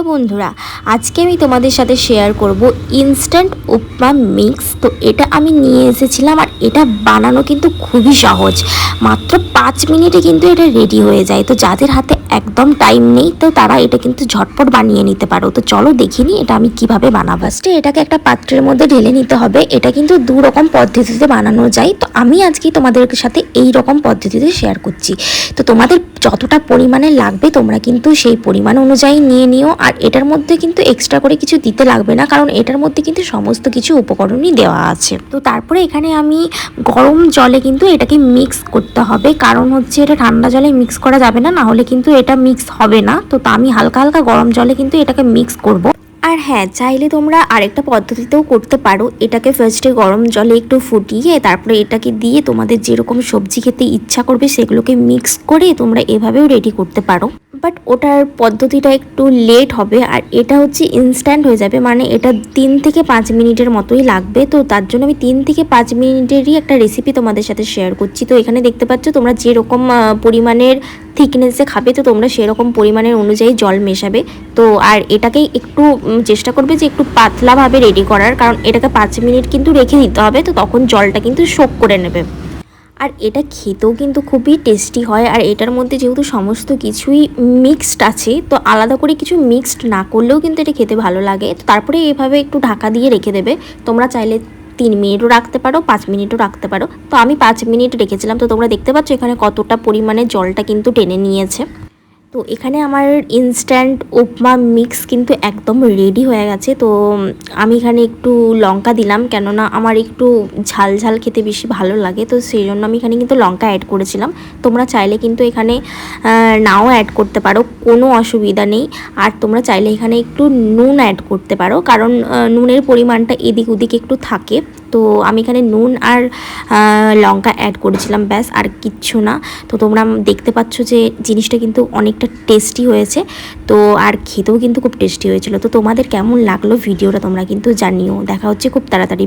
Hello বন্ধুরা, আজকে আমি তোমাদের সাথে শেয়ার করব ইনস্ট্যান্ট উপমা মিক্স। তো এটা আমি নিয়ে এসেছিলাম আর এটা বানানো কিন্তু খুবই সহজ, মাত্র 5 মিনিটে কিন্তু এটা রেডি হয়ে যায়। তো যাদের হাতে একদম টাইম নেই তো তারা এটা কিন্তু ঝটপট বানিয়ে নিতে পারো। তো চলো দেখে নিই এটা আমি কিভাবে বানাবো। ফার্স্টে এটাকে একটা পাত্রের মধ্যে ঢেলে নিতে হবে। এটা কিন্তু দু রকম পদ্ধতিতে বানানো যায়, তো আমি আজকে তোমাদের সাথে এই রকম পদ্ধতিতে শেয়ার করছি। তো তোমাদের যতটা পরিমাণে লাগবে তোমরা কিন্তু সেই পরিমাণ অনুযায়ী নিয়ে নিও। আর এটার মধ্যে কিন্তু এক্সট্রা করে কিছু দিতে লাগবে না, কারণ এটার মধ্যে কিন্তু সমস্ত কিছু উপকরণই দেওয়া আছে। তো তারপরে এখানে আমি গরম জলে কিন্তু এটাকে মিক্স করতে হবে, কারণ হচ্ছে এটা ঠান্ডা জলে মিক্স করা যাবে না, না হলে কিন্তু এটা মিক্স হবে না। তো আমি হালকা হালকা গরম জলে কিন্তু এটাকে মিক্স করব। আর হ্যাঁ, চাইলে তোমরা আরেকটা পদ্ধতিতেও করতে পারো। এটাকে ফার্স্টে গরম জলে একটু ফুটিয়ে তারপরে এটাকে দিয়ে তোমাদের যেরকম সবজি খেতে ইচ্ছা করবে সেগুলোকে মিক্স করে তোমরা এভাবেও রেডি করতে পারো। বাট ওটার পদ্ধতিটা একটু লেট হবে, আর এটা হচ্ছে ইনস্ট্যান্ট হয়ে যাবে, মানে এটা 3 থেকে 5 মিনিটের মতোই লাগবে। তো তার জন্য আমি 3 থেকে 5 মিনিটেরই একটা রেসিপি তোমাদের সাথে শেয়ার করছি। তো এখানে দেখতে পাচ্ছ তোমরা যেরকম পরিমাণের থিকনেসে খাবে তো তোমরা সেরকম পরিমাণের অনুযায়ী জল মেশাবে। তো আর এটাকে একটু চেষ্টা করবে যে একটু পাতলাভাবে রেডি করার, কারণ এটাকে 5 মিনিট কিন্তু রেখে দিতে হবে, তো তখন জলটা কিন্তু সোক করে নেবে। আর এটা খেতেও কিন্তু খুবই টেস্টি হয়। আর এটার মধ্যে যেহেতু সমস্ত কিছুই মিক্সড আছে, তো আলাদা করে কিছু মিক্সড না করলেও কিন্তু এটা খেতে ভালো লাগে। তো তারপরে এভাবে একটু ঢাকা দিয়ে রেখে দেবে। তোমরা চাইলে 3 মিনিটও রাখতে পারো, 5 মিনিটও রাখতে পারো। তো আমি 5 মিনিট রেখেছিলাম। তো তোমরা দেখতে পাচ্ছ এখানে কতটা পরিমাণে জলটা কিন্তু টেনে নিয়েছে। তো এখানে আমার ইনস্ট্যান্ট উপমা মিক্স কিন্তু একদম রেডি হয়ে গেছে। তো আমি এখানে একটু লঙ্কা দিলাম, কেননা আমার একটু ঝাল ঝাল খেতে বেশি ভালো লাগে, তো সেই জন্য আমি এখানে কিন্তু লঙ্কা অ্যাড করেছিলাম। তোমরা চাইলে কিন্তু এখানে নাও অ্যাড করতে পারো, কোনো অসুবিধা নেই। আর তোমরা চাইলে এখানে একটু নুন অ্যাড করতে পারো, কারণ নুনের পরিমাণটা এদিক ওদিক একটু থাকে। তো আমি এখানে নুন আর লঙ্কা অ্যাড করেছিলাম, ব্যাস, আর কিচ্ছু না। তো তোমরা দেখতে পাচ্ছ যে জিনিসটা কিন্তু অনেকটা টেস্টি হয়েছে। তো আর খেতেও কিন্তু খুব টেস্টি হয়েছিল। তো তোমাদের কেমন লাগলো ভিডিওটা তোমরা কিন্তু জানিও। দেখা হচ্ছে খুব তাড়াতাড়ি।